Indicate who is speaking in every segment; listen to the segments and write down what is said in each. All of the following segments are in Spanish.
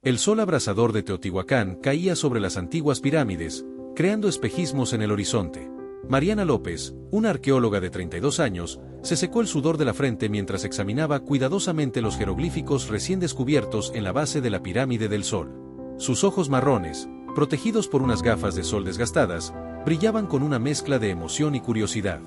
Speaker 1: El sol abrasador de Teotihuacán caía sobre las antiguas pirámides, creando espejismos en el horizonte. Mariana López, una arqueóloga de 32 años, se secó el sudor de la frente mientras examinaba cuidadosamente los jeroglíficos recién descubiertos en la base de la pirámide del Sol. Sus ojos marrones, protegidos por unas gafas de sol desgastadas, brillaban con una mezcla de emoción y curiosidad.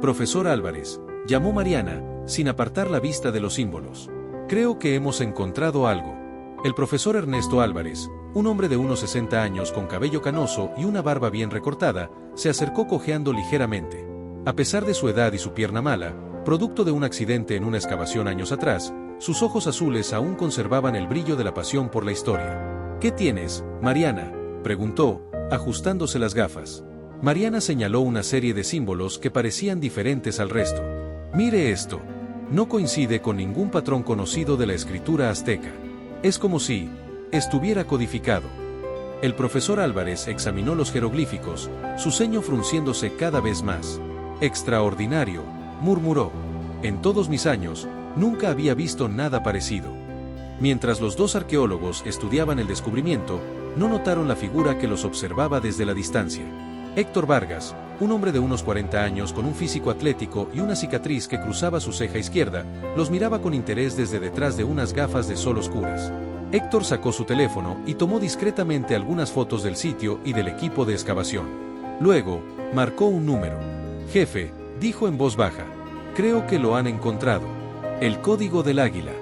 Speaker 1: «Profesor Álvarez», llamó Mariana, sin apartar la vista de los símbolos. «Creo que hemos encontrado algo». El profesor Ernesto Álvarez, un hombre de unos 60 años con cabello canoso y una barba bien recortada, se acercó cojeando ligeramente. A pesar de su edad y su pierna mala, producto de un accidente en una excavación años atrás, sus ojos azules aún conservaban el brillo de la pasión por la historia. «¿Qué tienes, Mariana?», preguntó, ajustándose las gafas. Mariana señaló una serie de símbolos que parecían diferentes al resto. «Mire esto. No coincide con ningún patrón conocido de la escritura azteca. Es como si estuviera codificado». El profesor Álvarez examinó los jeroglíficos, su ceño frunciéndose cada vez más. «Extraordinario», murmuró. «En todos mis años, nunca había visto nada parecido». Mientras los dos arqueólogos estudiaban el descubrimiento, no notaron la figura que los observaba desde la distancia. Héctor Vargas, un hombre de unos 40 años con un físico atlético y una cicatriz que cruzaba su ceja izquierda, los miraba con interés desde detrás de unas gafas de sol oscuras. Héctor sacó su teléfono y tomó discretamente algunas fotos del sitio y del equipo de excavación. Luego, marcó un número. «Jefe», dijo en voz baja, «creo que lo han encontrado. El código del águila».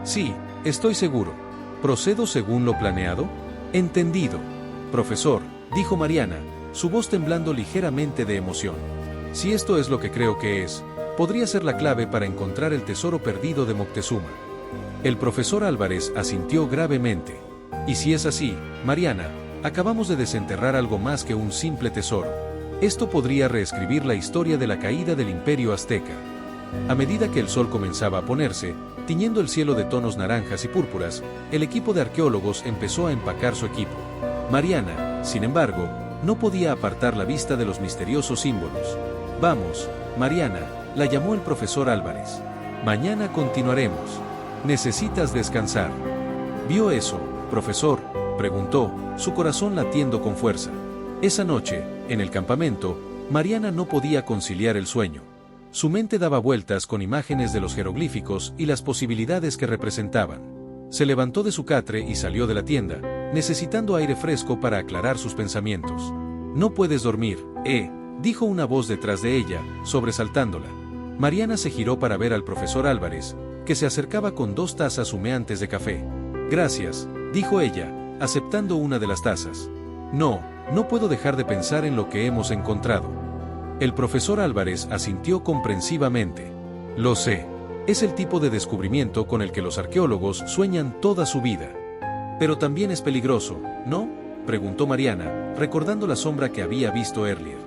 Speaker 1: «Sí, estoy seguro. ¿Procedo según lo planeado?» «Entendido. Profesor», dijo Mariana, su voz temblando ligeramente de emoción. «Si esto es lo que creo que es, podría ser la clave para encontrar el tesoro perdido de Moctezuma». El profesor Álvarez asintió gravemente. «Y si es así, Mariana, acabamos de desenterrar algo más que un simple tesoro. Esto podría reescribir la historia de la caída del Imperio Azteca». A medida que el sol comenzaba a ponerse, tiñendo el cielo de tonos naranjas y púrpuras, el equipo de arqueólogos empezó a empacar su equipo. Mariana, sin embargo, no podía apartar la vista de los misteriosos símbolos. «Vamos, Mariana», la llamó el profesor Álvarez. «Mañana continuaremos. Necesitas descansar». «¿Vio eso, profesor?», preguntó, su corazón latiendo con fuerza. Esa noche, en el campamento, Mariana no podía conciliar el sueño. Su mente daba vueltas con imágenes de los jeroglíficos y las posibilidades que representaban. Se levantó de su catre y salió de la tienda, necesitando aire fresco para aclarar sus pensamientos. «No puedes dormir, dijo una voz detrás de ella, sobresaltándola. Mariana se giró para ver al profesor Álvarez, que se acercaba con 2 tazas humeantes de café. «Gracias», dijo ella, aceptando una de las tazas. No puedo dejar de pensar en lo que hemos encontrado». El profesor Álvarez asintió comprensivamente. «Lo sé. Es el tipo de descubrimiento con el que los arqueólogos sueñan toda su vida». «Pero también es peligroso, ¿no?», preguntó Mariana, recordando la sombra que había visto earlier.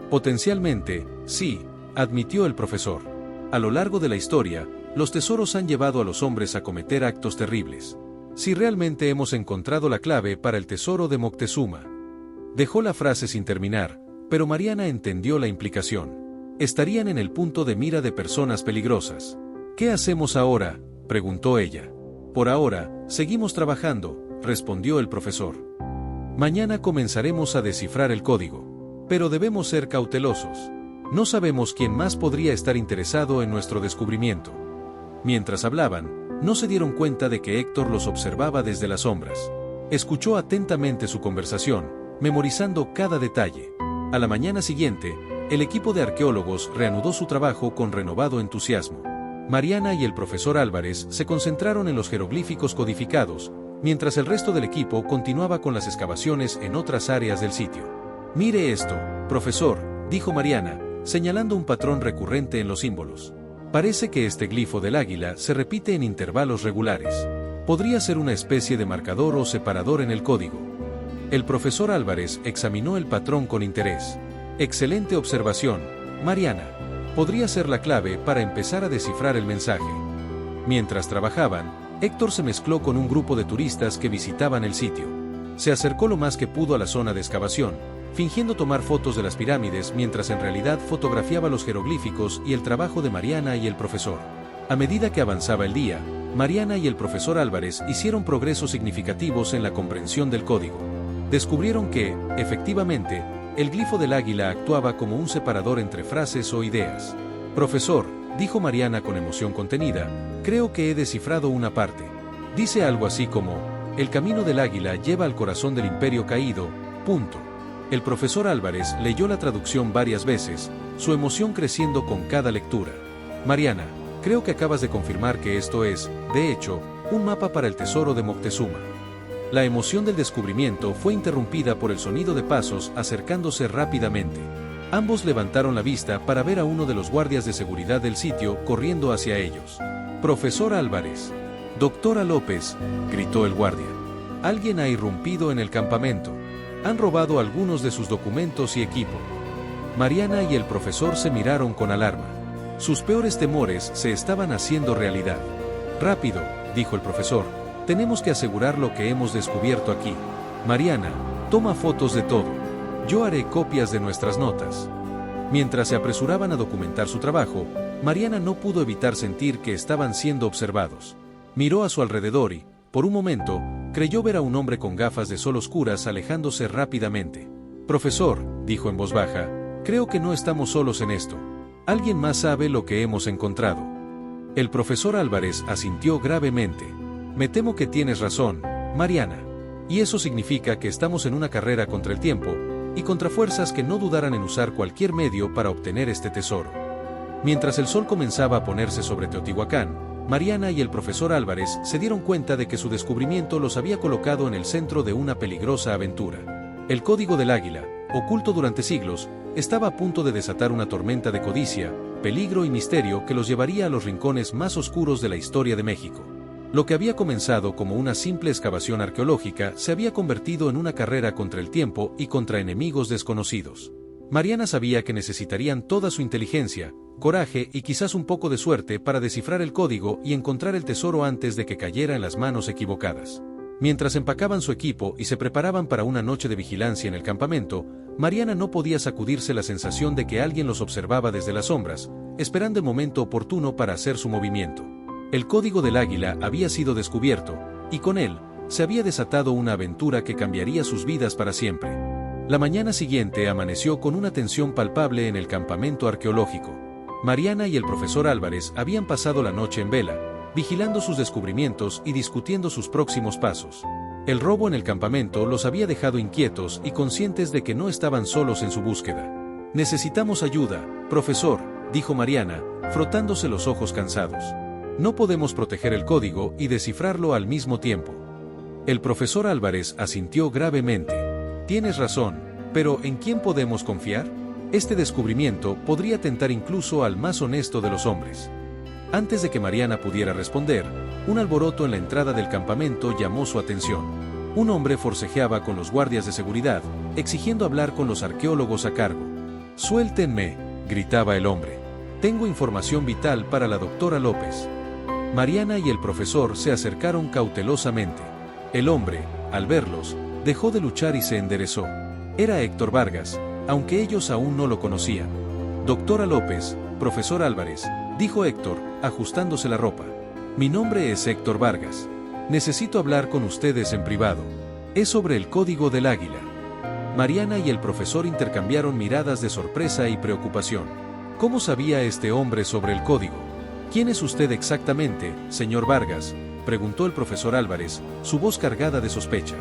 Speaker 1: «Potencialmente, sí», admitió el profesor. «A lo largo de la historia, los tesoros han llevado a los hombres a cometer actos terribles. Si realmente hemos encontrado la clave para el tesoro de Moctezuma». Dejó la frase sin terminar, pero Mariana entendió la implicación. Estarían en el punto de mira de personas peligrosas. «¿Qué hacemos ahora?», preguntó ella. «Por ahora, seguimos trabajando», respondió el profesor. «Mañana comenzaremos a descifrar el código. Pero debemos ser cautelosos. No sabemos quién más podría estar interesado en nuestro descubrimiento». Mientras hablaban, no se dieron cuenta de que Héctor los observaba desde las sombras. Escuchó atentamente su conversación, memorizando cada detalle. A la mañana siguiente, el equipo de arqueólogos reanudó su trabajo con renovado entusiasmo. Mariana y el profesor Álvarez se concentraron en los jeroglíficos codificados, mientras el resto del equipo continuaba con las excavaciones en otras áreas del sitio. «Mire esto, profesor», dijo Mariana, señalando un patrón recurrente en los símbolos. «Parece que este glifo del águila se repite en intervalos regulares. Podría ser una especie de marcador o separador en el código». El profesor Álvarez examinó el patrón con interés. «Excelente observación, Mariana. Podría ser la clave para empezar a descifrar el mensaje». Mientras trabajaban, Héctor se mezcló con un grupo de turistas que visitaban el sitio. Se acercó lo más que pudo a la zona de excavación, fingiendo tomar fotos de las pirámides mientras en realidad fotografiaba los jeroglíficos y el trabajo de Mariana y el profesor. A medida que avanzaba el día, Mariana y el profesor Álvarez hicieron progresos significativos en la comprensión del código. Descubrieron que, efectivamente, el glifo del águila actuaba como un separador entre frases o ideas. Profesor, dijo Mariana con emoción contenida, creo que he descifrado una parte. Dice algo así como, el camino del águila lleva al corazón del imperio caído, punto. El profesor Álvarez leyó la traducción varias veces, su emoción creciendo con cada lectura. Mariana, creo que acabas de confirmar que esto es, de hecho, un mapa para el tesoro de Moctezuma. La emoción del descubrimiento fue interrumpida por el sonido de pasos acercándose rápidamente. Ambos levantaron la vista para ver a uno de los guardias de seguridad del sitio corriendo hacia ellos. Profesor Álvarez. Doctora López, gritó el guardia. Alguien ha irrumpido en el campamento. Han robado algunos de sus documentos y equipo. Mariana y el profesor se miraron con alarma. Sus peores temores se estaban haciendo realidad. Rápido, dijo el profesor, tenemos que asegurar lo que hemos descubierto aquí. Mariana, toma fotos de todo. Yo haré copias de nuestras notas. Mientras se apresuraban a documentar su trabajo, Mariana no pudo evitar sentir que estaban siendo observados. Miró a su alrededor y, por un momento, creyó ver a un hombre con gafas de sol oscuras alejándose rápidamente. Profesor, dijo en voz baja, creo que no estamos solos en esto. Alguien más sabe lo que hemos encontrado. El profesor Álvarez asintió gravemente. Me temo que tienes razón, Mariana. Y eso significa que estamos en una carrera contra el tiempo, y contra fuerzas que no dudarán en usar cualquier medio para obtener este tesoro. Mientras el sol comenzaba a ponerse sobre Teotihuacán, Mariana y el profesor Álvarez se dieron cuenta de que su descubrimiento los había colocado en el centro de una peligrosa aventura. El código del águila, oculto durante siglos, estaba a punto de desatar una tormenta de codicia, peligro y misterio que los llevaría a los rincones más oscuros de la historia de México. Lo que había comenzado como una simple excavación arqueológica se había convertido en una carrera contra el tiempo y contra enemigos desconocidos. Mariana sabía que necesitarían toda su inteligencia, coraje y quizás un poco de suerte para descifrar el código y encontrar el tesoro antes de que cayera en las manos equivocadas. Mientras empacaban su equipo y se preparaban para una noche de vigilancia en el campamento, Mariana no podía sacudirse la sensación de que alguien los observaba desde las sombras, esperando el momento oportuno para hacer su movimiento. El código del águila había sido descubierto, y con él, se había desatado una aventura que cambiaría sus vidas para siempre. La mañana siguiente amaneció con una tensión palpable en el campamento arqueológico. Mariana y el profesor Álvarez habían pasado la noche en vela, vigilando sus descubrimientos y discutiendo sus próximos pasos. El robo en el campamento los había dejado inquietos y conscientes de que no estaban solos en su búsqueda. Necesitamos ayuda, profesor, dijo Mariana, frotándose los ojos cansados. No podemos proteger el código y descifrarlo al mismo tiempo. El profesor Álvarez asintió gravemente. Tienes razón, pero ¿en quién podemos confiar? Este descubrimiento podría tentar incluso al más honesto de los hombres. Antes de que Mariana pudiera responder, un alboroto en la entrada del campamento llamó su atención. Un hombre forcejeaba con los guardias de seguridad, exigiendo hablar con los arqueólogos a cargo. «Suéltenme», gritaba el hombre. «Tengo información vital para la doctora López». Mariana y el profesor se acercaron cautelosamente. El hombre, al verlos, dejó de luchar y se enderezó. Era Héctor Vargas, aunque ellos aún no lo conocían. «Doctora López, profesor Álvarez», dijo Héctor, ajustándose la ropa. «Mi nombre es Héctor Vargas. Necesito hablar con ustedes en privado. Es sobre el código del águila». Mariana y el profesor intercambiaron miradas de sorpresa y preocupación. ¿Cómo sabía este hombre sobre el código? «¿Quién es usted exactamente, señor Vargas?», preguntó el profesor Álvarez, su voz cargada de sospecha.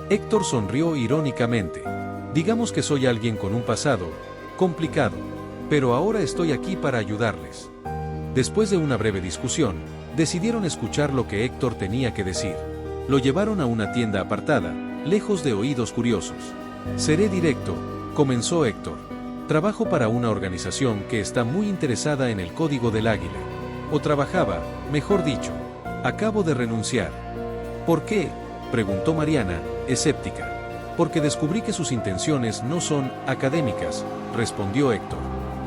Speaker 1: Héctor sonrió irónicamente. «Digamos que soy alguien con un pasado complicado, pero ahora estoy aquí para ayudarles». Después de una breve discusión, decidieron escuchar lo que Héctor tenía que decir. Lo llevaron a una tienda apartada, lejos de oídos curiosos. «Seré directo», comenzó Héctor. «Trabajo para una organización que está muy interesada en el código del águila. O trabajaba, mejor dicho. Acabo de renunciar». «¿Por qué?», preguntó Mariana, escéptica. «Porque descubrí que sus intenciones no son académicas», respondió Héctor.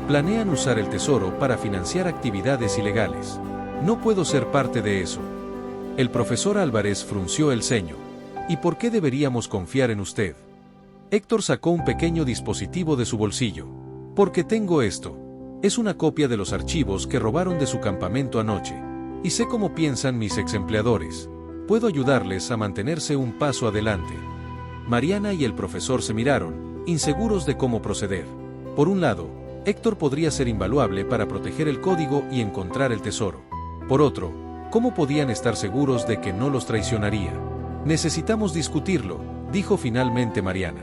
Speaker 1: «Planean usar el tesoro para financiar actividades ilegales. No puedo ser parte de eso». El profesor Álvarez frunció el ceño. «¿Y por qué deberíamos confiar en usted?». Héctor sacó un pequeño dispositivo de su bolsillo. «Porque tengo esto. Es una copia de los archivos que robaron de su campamento anoche. Y sé cómo piensan mis exempleadores. Puedo ayudarles a mantenerse un paso adelante. Mariana y el profesor se miraron, inseguros de cómo proceder. Por un lado, Héctor podría ser invaluable para proteger el código y encontrar el tesoro. Por otro, ¿cómo podían estar seguros de que no los traicionaría? Necesitamos discutirlo, dijo finalmente Mariana.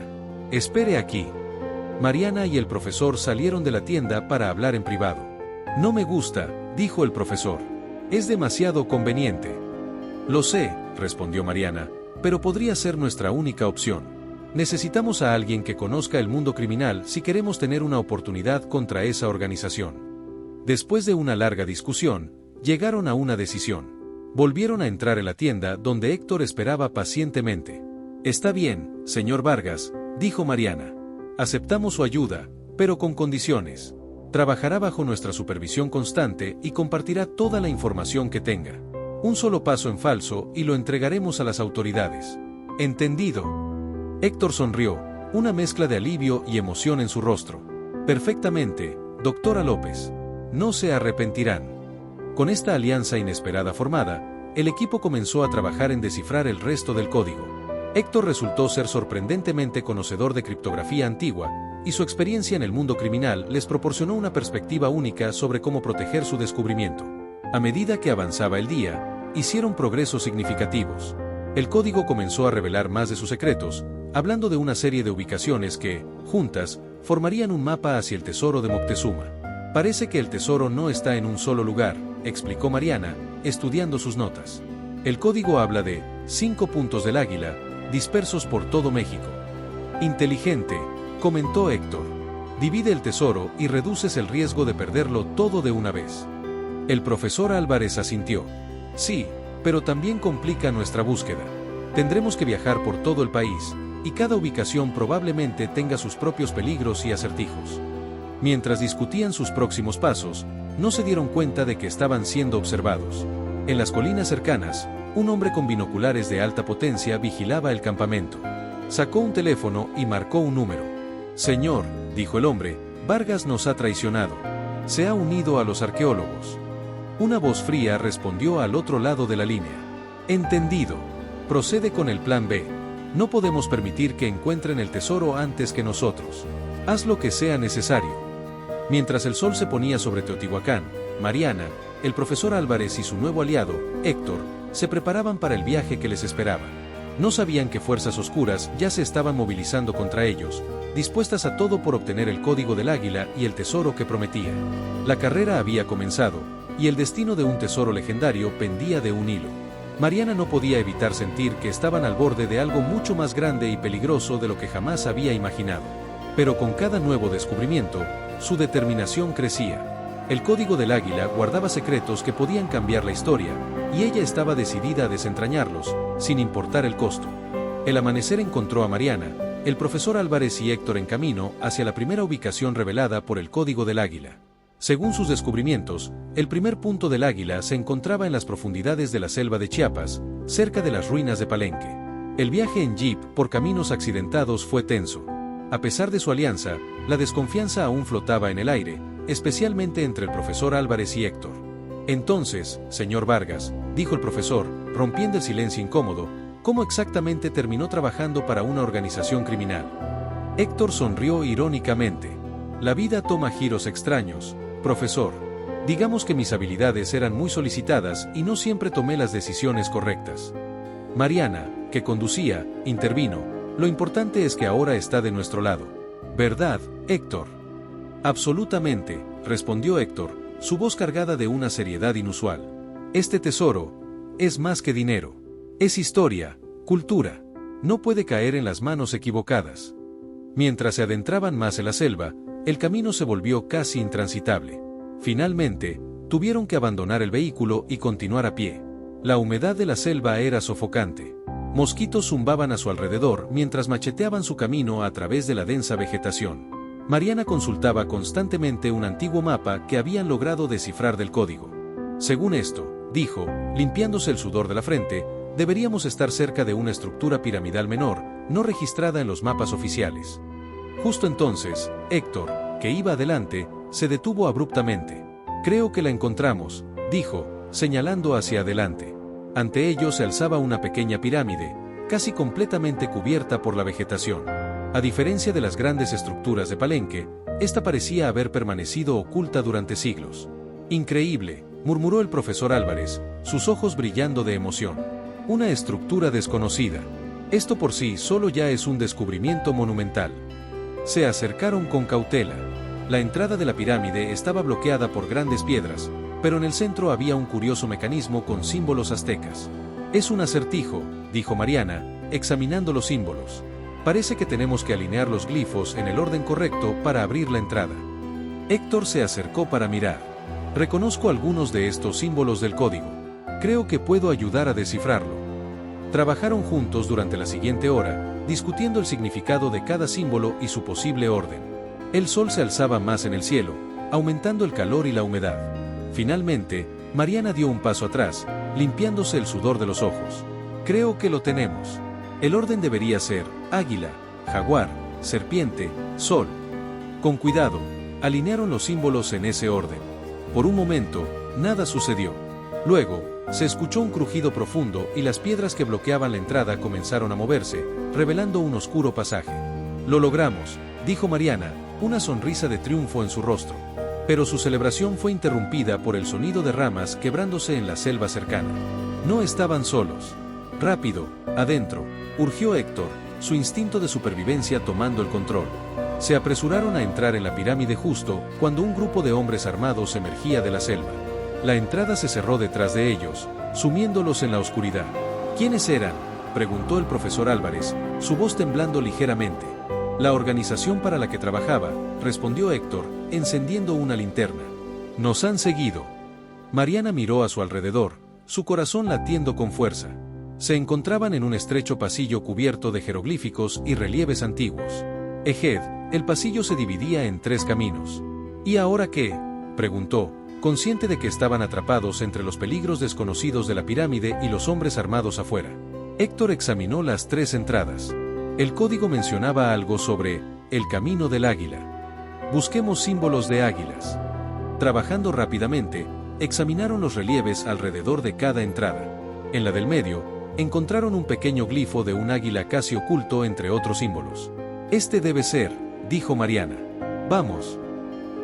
Speaker 1: Espere aquí. Mariana y el profesor salieron de la tienda para hablar en privado. No me gusta, dijo el profesor. Es demasiado conveniente. Lo sé, respondió Mariana, pero podría ser nuestra única opción. Necesitamos a alguien que conozca el mundo criminal si queremos tener una oportunidad contra esa organización. Después de una larga discusión, llegaron a una decisión. Volvieron a entrar en la tienda donde Héctor esperaba pacientemente. Está bien, señor Vargas, dijo Mariana. Aceptamos su ayuda, pero con condiciones. Trabajará bajo nuestra supervisión constante y compartirá toda la información que tenga. Un solo paso en falso y lo entregaremos a las autoridades. ¿Entendido? Héctor sonrió, una mezcla de alivio y emoción en su rostro. Perfectamente, doctora López. No se arrepentirán. Con esta alianza inesperada formada, el equipo comenzó a trabajar en descifrar el resto del código. Héctor resultó ser sorprendentemente conocedor de criptografía antigua, y su experiencia en el mundo criminal les proporcionó una perspectiva única sobre cómo proteger su descubrimiento. A medida que avanzaba el día, hicieron progresos significativos. El código comenzó a revelar más de sus secretos, hablando de una serie de ubicaciones que, juntas, formarían un mapa hacia el tesoro de Moctezuma. Parece que el tesoro no está en un solo lugar, explicó Mariana, estudiando sus notas. El código habla de 5 puntos del águila, dispersos por todo México. Inteligente, comentó Héctor. Divide el tesoro y reduces el riesgo de perderlo todo de una vez. El profesor Álvarez asintió. Sí, pero también complica nuestra búsqueda. Tendremos que viajar por todo el país, y cada ubicación probablemente tenga sus propios peligros y acertijos. Mientras discutían sus próximos pasos, no se dieron cuenta de que estaban siendo observados. En las colinas cercanas, un hombre con binoculares de alta potencia vigilaba el campamento. Sacó un teléfono y marcó un número. Señor, dijo el hombre, Vargas nos ha traicionado. Se ha unido a los arqueólogos. Una voz fría respondió al otro lado de la línea. Entendido. Procede con el plan B. No podemos permitir que encuentren el tesoro antes que nosotros. Haz lo que sea necesario. Mientras el sol se ponía sobre Teotihuacán, Mariana, el profesor Álvarez y su nuevo aliado, Héctor, se preparaban para el viaje que les esperaba. No sabían que fuerzas oscuras ya se estaban movilizando contra ellos, dispuestas a todo por obtener el código del águila y el tesoro que prometía. La carrera había comenzado, y el destino de un tesoro legendario pendía de un hilo. Mariana no podía evitar sentir que estaban al borde de algo mucho más grande y peligroso de lo que jamás había imaginado. Pero con cada nuevo descubrimiento, su determinación crecía. El código del águila guardaba secretos que podían cambiar la historia, y ella estaba decidida a desentrañarlos, sin importar el costo. El amanecer encontró a Mariana, el profesor Álvarez y Héctor en camino hacia la primera ubicación revelada por el código del águila. Según sus descubrimientos, el primer punto del águila se encontraba en las profundidades de la selva de Chiapas, cerca de las ruinas de Palenque. El viaje en jeep por caminos accidentados fue tenso. A pesar de su alianza, la desconfianza aún flotaba en el aire, especialmente entre el profesor Álvarez y Héctor. Entonces, señor Vargas, dijo el profesor, rompiendo el silencio incómodo, ¿cómo exactamente terminó trabajando para una organización criminal? Héctor sonrió irónicamente. La vida toma giros extraños, profesor. Digamos que mis habilidades eran muy solicitadas y no siempre tomé las decisiones correctas. Mariana, que conducía, intervino. Lo importante es que ahora está de nuestro lado. ¿Verdad, Héctor? Absolutamente, respondió Héctor, su voz cargada de una seriedad inusual. Este tesoro es más que dinero. Es historia, cultura. No puede caer en las manos equivocadas. Mientras se adentraban más en la selva, el camino se volvió casi intransitable. Finalmente, tuvieron que abandonar el vehículo y continuar a pie. La humedad de la selva era sofocante. Mosquitos zumbaban a su alrededor mientras macheteaban su camino a través de la densa vegetación. Mariana consultaba constantemente un antiguo mapa que habían logrado descifrar del código. Según esto, dijo, limpiándose el sudor de la frente, deberíamos estar cerca de una estructura piramidal menor, no registrada en los mapas oficiales. Justo entonces, Héctor, que iba adelante, se detuvo abruptamente. Creo que la encontramos, dijo, señalando hacia adelante. Ante ellos se alzaba una pequeña pirámide, casi completamente cubierta por la vegetación. A diferencia de las grandes estructuras de Palenque, esta parecía haber permanecido oculta durante siglos. Increíble, murmuró el profesor Álvarez, sus ojos brillando de emoción. Una estructura desconocida. Esto por sí solo ya es un descubrimiento monumental. Se acercaron con cautela. La entrada de la pirámide estaba bloqueada por grandes piedras, pero en el centro había un curioso mecanismo con símbolos aztecas. Es un acertijo, dijo Mariana, examinando los símbolos. Parece que tenemos que alinear los glifos en el orden correcto para abrir la entrada. Héctor se acercó para mirar. Reconozco algunos de estos símbolos del código. Creo que puedo ayudar a descifrarlo. Trabajaron juntos durante la siguiente hora, discutiendo el significado de cada símbolo y su posible orden. El sol se alzaba más en el cielo, aumentando el calor y la humedad. Finalmente, Mariana dio un paso atrás, limpiándose el sudor de los ojos. Creo que lo tenemos. El orden debería ser águila, jaguar, serpiente, sol. Con cuidado, alinearon los símbolos en ese orden. Por un momento, nada sucedió. Luego, se escuchó un crujido profundo y las piedras que bloqueaban la entrada comenzaron a moverse, revelando un oscuro pasaje. Lo logramos, dijo Mariana, una sonrisa de triunfo en su rostro. Pero su celebración fue interrumpida por el sonido de ramas quebrándose en la selva cercana. No estaban solos. Rápido, adentro, urgió Héctor, su instinto de supervivencia tomando el control. Se apresuraron a entrar en la pirámide justo cuando un grupo de hombres armados emergía de la selva. La entrada se cerró detrás de ellos, sumiéndolos en la oscuridad. ¿Quiénes eran?, preguntó el profesor Álvarez, su voz temblando ligeramente. La organización para la que trabajaba, respondió Héctor, encendiendo una linterna. Nos han seguido. Mariana miró a su alrededor, su corazón latiendo con fuerza. Se encontraban en un estrecho pasillo cubierto de jeroglíficos y relieves antiguos. Ejed, el pasillo se dividía en 3 caminos. ¿Y ahora qué?, preguntó, consciente de que estaban atrapados entre los peligros desconocidos de la pirámide y los hombres armados afuera. Héctor examinó las 3 entradas. El código mencionaba algo sobre el camino del águila. Busquemos símbolos de águilas. Trabajando rápidamente, examinaron los relieves alrededor de cada entrada. En la del medio, encontraron un pequeño glifo de un águila casi oculto entre otros símbolos. Este debe ser, dijo Mariana. Vamos.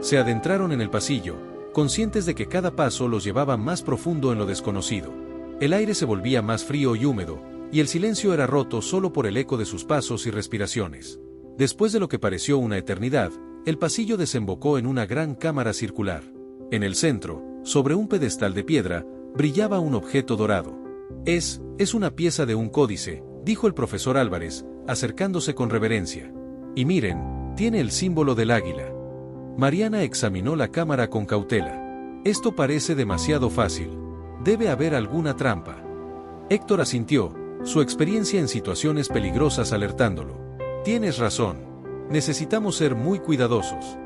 Speaker 1: Se adentraron en el pasillo, conscientes de que cada paso los llevaba más profundo en lo desconocido. El aire se volvía más frío y húmedo, y el silencio era roto solo por el eco de sus pasos y respiraciones. Después de lo que pareció una eternidad, el pasillo desembocó en una gran cámara circular. En el centro, sobre un pedestal de piedra, brillaba un objeto dorado. Es una pieza de un códice, dijo el profesor Álvarez, acercándose con reverencia. Y miren, tiene el símbolo del águila. Mariana examinó la cámara con cautela. Esto parece demasiado fácil. Debe haber alguna trampa. Héctor asintió, su experiencia en situaciones peligrosas alertándolo. Tienes razón. Necesitamos ser muy cuidadosos.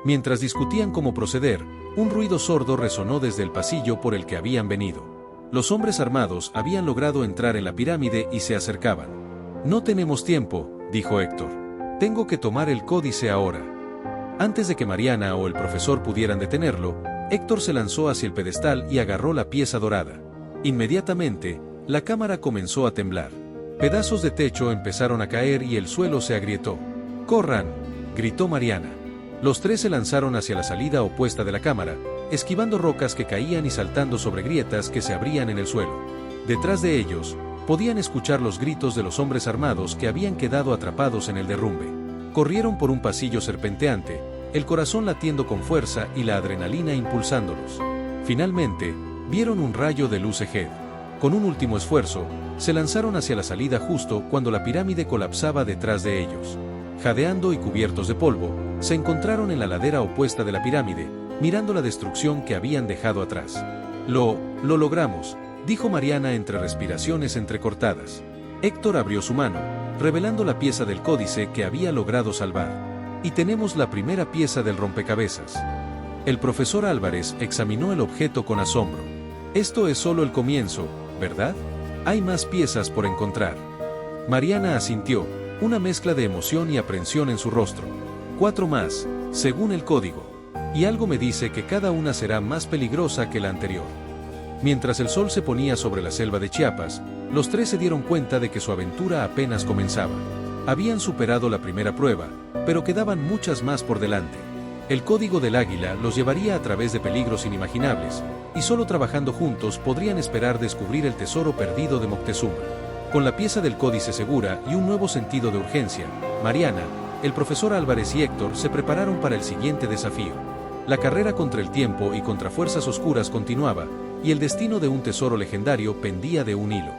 Speaker 1: Mientras discutían cómo proceder, un ruido sordo resonó desde el pasillo por el que habían venido. Los hombres armados habían logrado entrar en la pirámide y se acercaban. No tenemos tiempo, dijo Héctor. Tengo que tomar el códice ahora. Antes de que Mariana o el profesor pudieran detenerlo, Héctor se lanzó hacia el pedestal y agarró la pieza dorada. Inmediatamente, la cámara comenzó a temblar. Pedazos de techo empezaron a caer y el suelo se agrietó. ¡Corran!, gritó Mariana. Los 3 se lanzaron hacia la salida opuesta de la cámara, esquivando rocas que caían y saltando sobre grietas que se abrían en el suelo. Detrás de ellos, podían escuchar los gritos de los hombres armados que habían quedado atrapados en el derrumbe. Corrieron por un pasillo serpenteante, el corazón latiendo con fuerza y la adrenalina impulsándolos. Finalmente, vieron un rayo de luz Ejed. Con un último esfuerzo, se lanzaron hacia la salida justo cuando la pirámide colapsaba detrás de ellos. Jadeando y cubiertos de polvo, se encontraron en la ladera opuesta de la pirámide, mirando la destrucción que habían dejado atrás. Lo logramos, dijo Mariana entre respiraciones entrecortadas. Héctor abrió su mano, revelando la pieza del códice que había logrado salvar. Y tenemos la primera pieza del rompecabezas. El profesor Álvarez examinó el objeto con asombro. Esto es solo el comienzo, ¿verdad? Hay más piezas por encontrar. Mariana asintió, una mezcla de emoción y aprensión en su rostro. 4 más, según el código. Y algo me dice que cada una será más peligrosa que la anterior. Mientras el sol se ponía sobre la selva de Chiapas, los tres se dieron cuenta de que su aventura apenas comenzaba. Habían superado la primera prueba, pero quedaban muchas más por delante. El código del águila los llevaría a través de peligros inimaginables, y solo trabajando juntos podrían esperar descubrir el tesoro perdido de Moctezuma. Con la pieza del códice segura y un nuevo sentido de urgencia, Mariana, el profesor Álvarez y Héctor se prepararon para el siguiente desafío. La carrera contra el tiempo y contra fuerzas oscuras continuaba, y el destino de un tesoro legendario pendía de un hilo.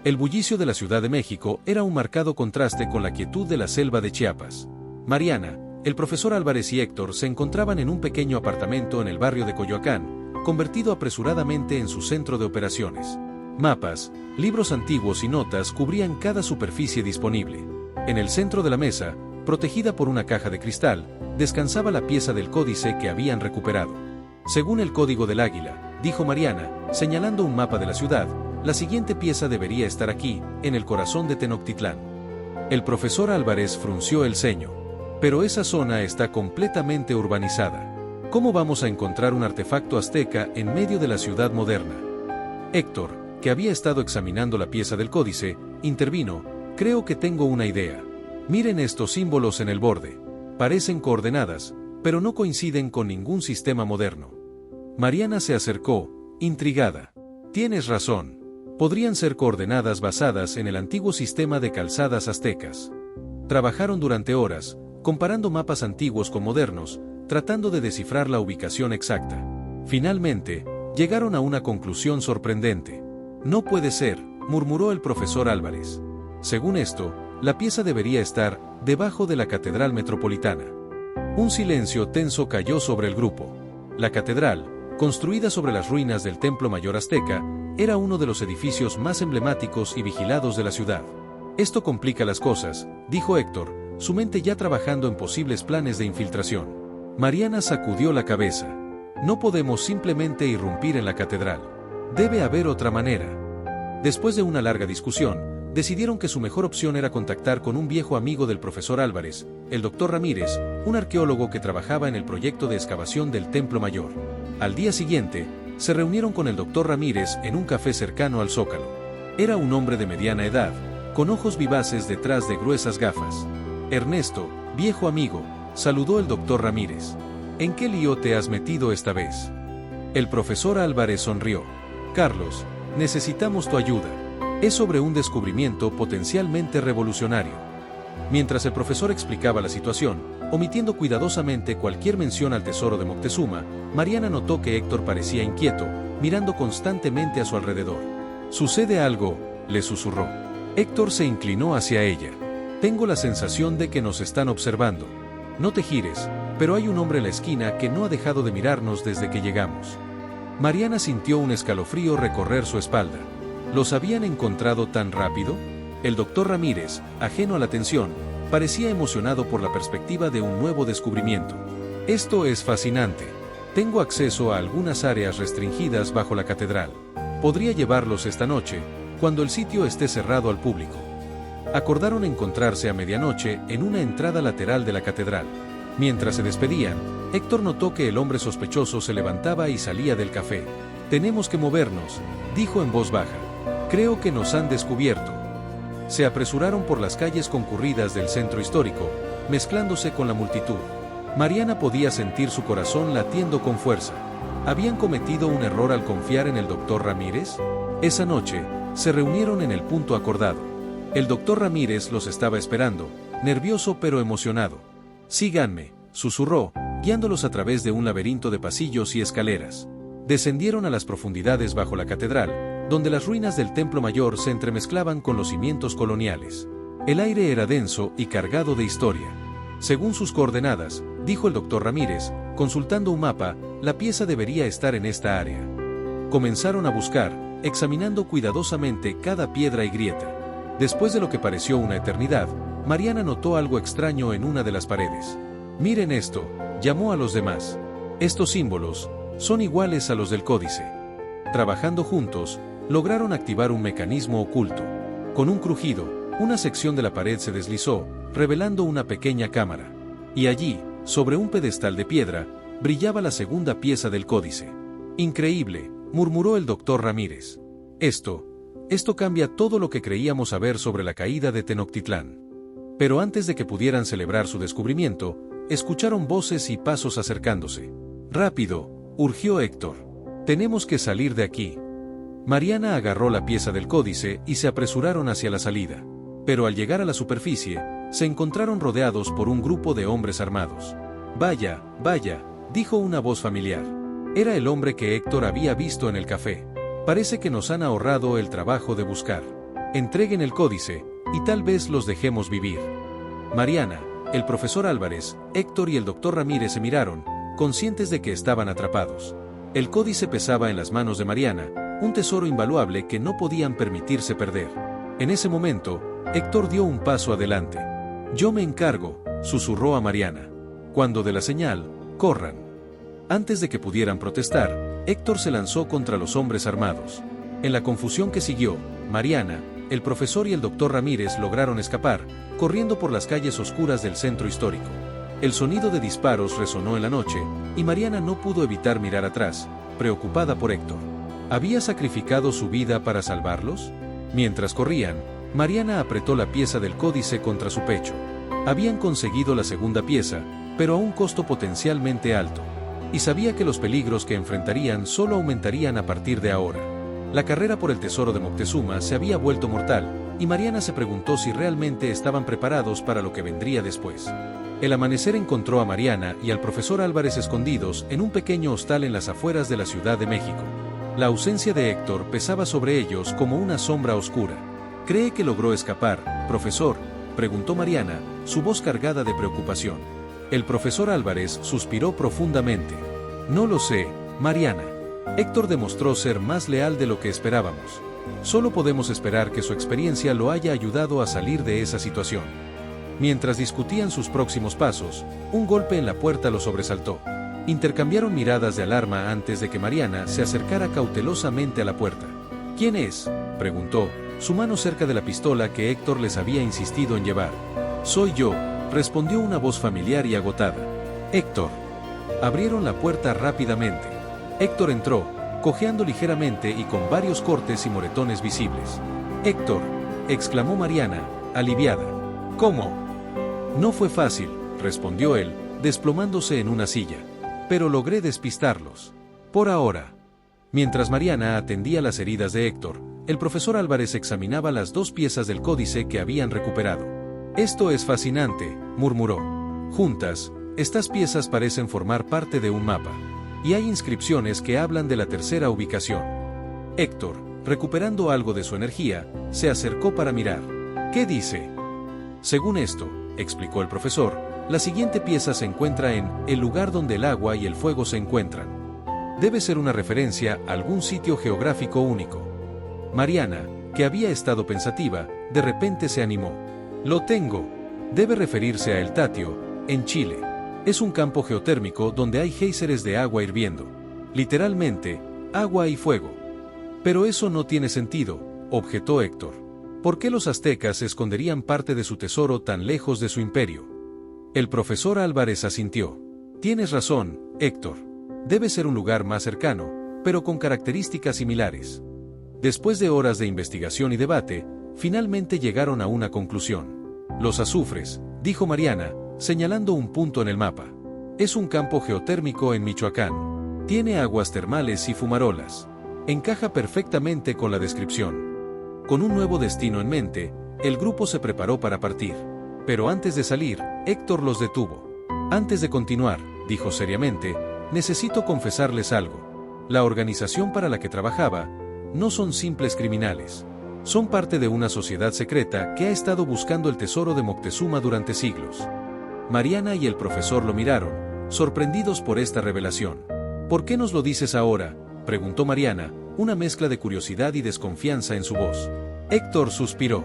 Speaker 1: El bullicio de la Ciudad de México era un marcado contraste con la quietud de la selva de Chiapas. Mariana, el profesor Álvarez y Héctor se encontraban en un pequeño apartamento en el barrio de Coyoacán, convertido apresuradamente en su centro de operaciones. Mapas, libros antiguos y notas cubrían cada superficie disponible. En el centro de la mesa, protegida por una caja de cristal, descansaba la pieza del códice que habían recuperado. Según el código del águila, dijo Mariana, señalando un mapa de la ciudad, la siguiente pieza debería estar aquí, en el corazón de Tenochtitlán. El profesor Álvarez frunció el ceño. Pero esa zona está completamente urbanizada. ¿Cómo vamos a encontrar un artefacto azteca en medio de la ciudad moderna? Héctor, que había estado examinando la pieza del códice, intervino. Creo que tengo una idea. Miren estos símbolos en el borde. Parecen coordenadas, pero no coinciden con ningún sistema moderno. Mariana se acercó, intrigada. Tienes razón. Podrían ser coordenadas basadas en el antiguo sistema de calzadas aztecas. Trabajaron durante horas, comparando mapas antiguos con modernos, tratando de descifrar la ubicación exacta. Finalmente, llegaron a una conclusión sorprendente. No puede ser, murmuró el profesor Álvarez. Según esto, la pieza debería estar debajo de la Catedral Metropolitana. Un silencio tenso cayó sobre el grupo. La catedral, construida sobre las ruinas del Templo Mayor Azteca, era uno de los edificios más emblemáticos y vigilados de la ciudad. Esto complica las cosas, dijo Héctor, su mente ya trabajando en posibles planes de infiltración. Mariana sacudió la cabeza. No podemos simplemente irrumpir en la catedral. Debe haber otra manera. Después de una larga discusión, decidieron que su mejor opción era contactar con un viejo amigo del profesor Álvarez, el Dr. Ramírez, un arqueólogo que trabajaba en el proyecto de excavación del Templo Mayor. Al día siguiente, se reunieron con el Dr. Ramírez en un café cercano al Zócalo. Era un hombre de mediana edad, con ojos vivaces detrás de gruesas gafas. Ernesto, viejo amigo, saludó el Dr. Ramírez. ¿En qué lío te has metido esta vez? El profesor Álvarez sonrió. Carlos, necesitamos tu ayuda. Es sobre un descubrimiento potencialmente revolucionario. Mientras el profesor explicaba la situación, omitiendo cuidadosamente cualquier mención al tesoro de Moctezuma, Mariana notó que Héctor parecía inquieto, mirando constantemente a su alrededor. ¿Sucede algo?, le susurró. Héctor se inclinó hacia ella. Tengo la sensación de que nos están observando. No te gires, pero hay un hombre en la esquina que no ha dejado de mirarnos desde que llegamos. Mariana sintió un escalofrío recorrer su espalda. ¿Los habían encontrado tan rápido? El doctor Ramírez, ajeno a la tensión, parecía emocionado por la perspectiva de un nuevo descubrimiento. Esto es fascinante. Tengo acceso a algunas áreas restringidas bajo la catedral. Podría llevarlos esta noche, cuando el sitio esté cerrado al público. Acordaron encontrarse a medianoche en una entrada lateral de la catedral. Mientras se despedían, Héctor notó que el hombre sospechoso se levantaba y salía del café. Tenemos que movernos, dijo en voz baja. Creo que nos han descubierto. Se apresuraron por las calles concurridas del centro histórico, mezclándose con la multitud. Mariana podía sentir su corazón latiendo con fuerza. ¿Habían cometido un error al confiar en el doctor Ramírez? Esa noche, se reunieron en el punto acordado. El doctor Ramírez los estaba esperando, nervioso pero emocionado. Síganme, susurró, guiándolos a través de un laberinto de pasillos y escaleras. Descendieron a las profundidades bajo la catedral, donde las ruinas del Templo Mayor se entremezclaban con los cimientos coloniales. El aire era denso y cargado de historia. Según sus coordenadas, dijo el doctor Ramírez, consultando un mapa, la pieza debería estar en esta área. Comenzaron a buscar, examinando cuidadosamente cada piedra y grieta. Después de lo que pareció una eternidad, Mariana notó algo extraño en una de las paredes. Miren esto, llamó a los demás. Estos símbolos son iguales a los del códice. Trabajando juntos, lograron activar un mecanismo oculto. Con un crujido, una sección de la pared se deslizó, revelando una pequeña cámara. Y allí, sobre un pedestal de piedra, brillaba la segunda pieza del códice. Increíble, murmuró el doctor Ramírez. Esto cambia todo lo que creíamos saber sobre la caída de Tenochtitlán. Pero antes de que pudieran celebrar su descubrimiento, escucharon voces y pasos acercándose. Rápido, urgió Héctor. Tenemos que salir de aquí. Mariana agarró la pieza del códice y se apresuraron hacia la salida. Pero al llegar a la superficie, se encontraron rodeados por un grupo de hombres armados. Vaya, dijo una voz familiar. Era el hombre que Héctor había visto en el café. Parece que nos han ahorrado el trabajo de buscar. Entreguen el códice, y tal vez los dejemos vivir. Mariana, el profesor Álvarez, Héctor y el doctor Ramírez se miraron, conscientes de que estaban atrapados. El códice pesaba en las manos de Mariana, un tesoro invaluable que no podían permitirse perder. En ese momento, Héctor dio un paso adelante. Yo me encargo, susurró a Mariana. Cuando dé la señal, corran. Antes de que pudieran protestar, Héctor se lanzó contra los hombres armados. En la confusión que siguió, Mariana, el profesor y el doctor Ramírez lograron escapar, corriendo por las calles oscuras del centro histórico. El sonido de disparos resonó en la noche, y Mariana no pudo evitar mirar atrás, preocupada por Héctor. ¿Había sacrificado su vida para salvarlos? Mientras corrían, Mariana apretó la pieza del códice contra su pecho. Habían conseguido la segunda pieza, pero a un costo potencialmente alto. Y sabía que los peligros que enfrentarían solo aumentarían a partir de ahora. La carrera por el tesoro de Moctezuma se había vuelto mortal, y Mariana se preguntó si realmente estaban preparados para lo que vendría después. El amanecer encontró a Mariana y al profesor Álvarez escondidos en un pequeño hostal en las afueras de la Ciudad de México. La ausencia de Héctor pesaba sobre ellos como una sombra oscura. ¿Cree que logró escapar, profesor?, preguntó Mariana, su voz cargada de preocupación. El profesor Álvarez suspiró profundamente. No lo sé, Mariana. Héctor demostró ser más leal de lo que esperábamos. Solo podemos esperar que su experiencia lo haya ayudado a salir de esa situación. Mientras discutían sus próximos pasos, un golpe en la puerta los sobresaltó. Intercambiaron miradas de alarma antes de que Mariana se acercara cautelosamente a la puerta. ¿Quién es?, preguntó, su mano cerca de la pistola que Héctor les había insistido en llevar. Soy yo, respondió una voz familiar y agotada. Héctor. Abrieron la puerta rápidamente. Héctor entró, cojeando ligeramente y con varios cortes y moretones visibles. Héctor, exclamó Mariana, aliviada. ¿Cómo? No fue fácil, respondió él, desplomándose en una silla. Pero logré despistarlos. Por ahora. Mientras Mariana atendía las heridas de Héctor, el profesor Álvarez examinaba las dos piezas del códice que habían recuperado. Esto es fascinante, murmuró. Juntas, estas piezas parecen formar parte de un mapa. Y hay inscripciones que hablan de la tercera ubicación. Héctor, recuperando algo de su energía, se acercó para mirar. ¿Qué dice? Según esto, explicó el profesor, la siguiente pieza se encuentra en el lugar donde el agua y el fuego se encuentran. Debe ser una referencia a algún sitio geográfico único. Mariana, que había estado pensativa, de repente se animó. Lo tengo. Debe referirse a El Tatio, en Chile. Es un campo geotérmico donde hay géiseres de agua hirviendo. Literalmente, agua y fuego. Pero eso no tiene sentido, objetó Héctor. ¿Por qué los aztecas esconderían parte de su tesoro tan lejos de su imperio? El profesor Álvarez asintió. Tienes razón, Héctor. Debe ser un lugar más cercano, pero con características similares. Después de horas de investigación y debate, finalmente llegaron a una conclusión. Los azufres, dijo Mariana, señalando un punto en el mapa. Es un campo geotérmico en Michoacán. Tiene aguas termales y fumarolas. Encaja perfectamente con la descripción. Con un nuevo destino en mente, el grupo se preparó para partir. Pero antes de salir, Héctor los detuvo. Antes de continuar, dijo seriamente, necesito confesarles algo. La organización para la que trabajaba no son simples criminales. Son parte de una sociedad secreta que ha estado buscando el tesoro de Moctezuma durante siglos. Mariana y el profesor lo miraron, sorprendidos por esta revelación. ¿Por qué nos lo dices ahora?, preguntó Mariana, una mezcla de curiosidad y desconfianza en su voz. Héctor suspiró.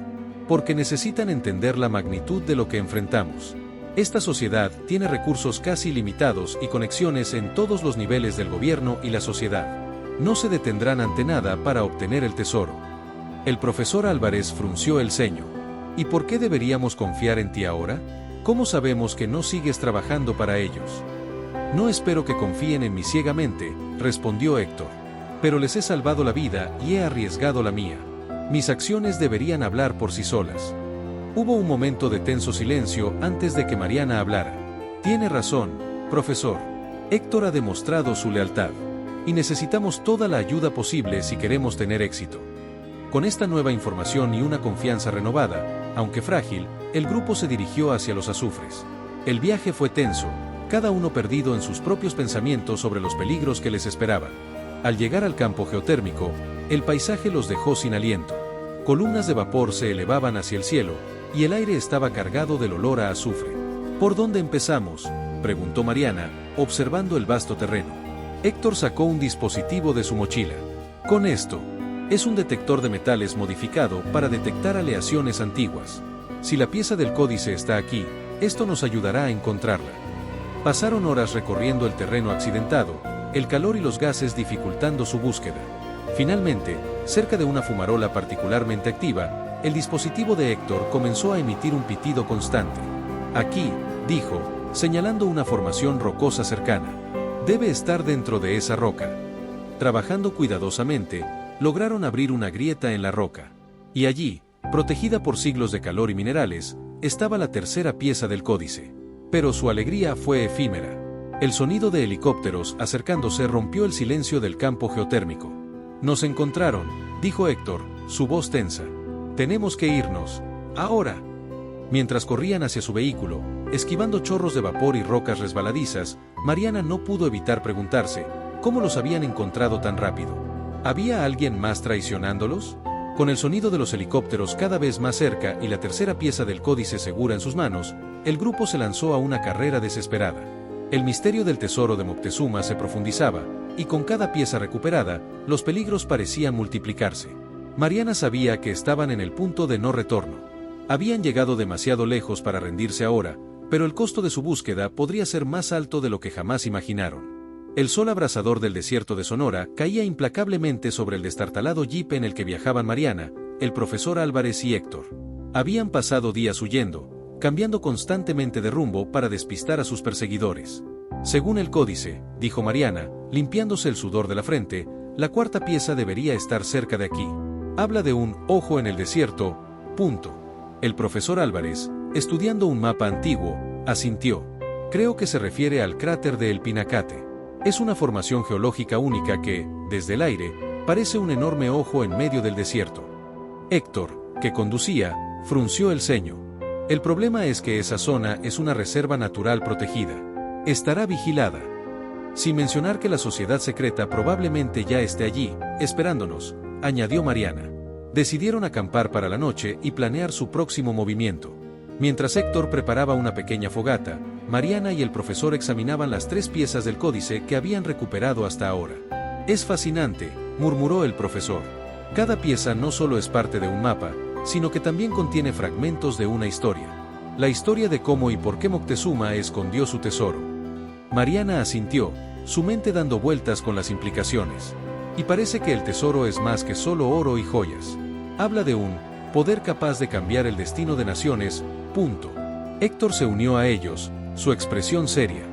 Speaker 1: Porque necesitan entender la magnitud de lo que enfrentamos. Esta sociedad tiene recursos casi ilimitados y conexiones en todos los niveles del gobierno y la sociedad. No se detendrán ante nada para obtener el tesoro. El profesor Álvarez frunció el ceño. ¿Y por qué deberíamos confiar en ti ahora? ¿Cómo sabemos que no sigues trabajando para ellos? No espero que confíen en mí ciegamente, respondió Héctor. pero les he salvado la vida y he arriesgado la mía. Mis acciones deberían hablar por sí solas. Hubo un momento de tenso silencio antes de que Mariana hablara. Tiene razón, profesor. Héctor ha demostrado su lealtad. Y necesitamos toda la ayuda posible si queremos tener éxito. Con esta nueva información y una confianza renovada, aunque frágil, el grupo se dirigió hacia los azufres. El viaje fue tenso, cada uno perdido en sus propios pensamientos sobre los peligros que les esperaban. Al llegar al campo geotérmico, el paisaje los dejó sin aliento. Columnas de vapor se elevaban hacia el cielo, y el aire estaba cargado del olor a azufre. ¿Por dónde empezamos?, preguntó Mariana, observando el vasto terreno. Héctor sacó un dispositivo de su mochila. Con esto, es un detector de metales modificado para detectar aleaciones antiguas. Si la pieza del códice está aquí, esto nos ayudará a encontrarla. Pasaron horas recorriendo el terreno accidentado, el calor y los gases dificultando su búsqueda. Finalmente, cerca de una fumarola particularmente activa, el dispositivo de Héctor comenzó a emitir un pitido constante. Aquí, dijo, señalando una formación rocosa cercana. Debe estar dentro de esa roca. Trabajando cuidadosamente, lograron abrir una grieta en la roca. Y allí, protegida por siglos de calor y minerales, estaba la tercera pieza del códice. Pero su alegría fue efímera. El sonido de helicópteros acercándose rompió el silencio del campo geotérmico. Nos encontraron, dijo Héctor, su voz tensa. Tenemos que irnos. Ahora. Mientras corrían hacia su vehículo, esquivando chorros de vapor y rocas resbaladizas, Mariana no pudo evitar preguntarse, ¿cómo los habían encontrado tan rápido? ¿Había alguien más traicionándolos? Con el sonido de los helicópteros cada vez más cerca y la tercera pieza del códice segura en sus manos, el grupo se lanzó a una carrera desesperada. El misterio del tesoro de Moctezuma se profundizaba, y con cada pieza recuperada, los peligros parecían multiplicarse. Mariana sabía que estaban en el punto de no retorno. Habían llegado demasiado lejos para rendirse ahora, pero el costo de su búsqueda podría ser más alto de lo que jamás imaginaron. El sol abrasador del desierto de Sonora caía implacablemente sobre el destartalado jeep en el que viajaban Mariana, el profesor Álvarez y Héctor. Habían pasado días huyendo, cambiando constantemente de rumbo para despistar a sus perseguidores. Según el códice, dijo Mariana, limpiándose el sudor de la frente, la cuarta pieza debería estar cerca de aquí. Habla de un ojo en el desierto, punto. El profesor Álvarez, estudiando un mapa antiguo, asintió. Creo que se refiere al cráter de El Pinacate. Es una formación geológica única que, desde el aire, parece un enorme ojo en medio del desierto. Héctor, que conducía, frunció el ceño. El problema es que esa zona es una reserva natural protegida. Estará vigilada. Sin mencionar que la sociedad secreta probablemente ya esté allí, esperándonos, añadió Mariana. Decidieron acampar para la noche y planear su próximo movimiento. Mientras Héctor preparaba una pequeña fogata, Mariana y el profesor examinaban las 3 piezas del códice que habían recuperado hasta ahora. Es fascinante, murmuró el profesor. Cada pieza no solo es parte de un mapa, sino que también contiene fragmentos de una historia. La historia de cómo y por qué Moctezuma escondió su tesoro. Mariana asintió, su mente dando vueltas con las implicaciones. Y parece que el tesoro es más que solo oro y joyas. Habla de un poder capaz de cambiar el destino de naciones, punto. Héctor se unió a ellos, su expresión seria.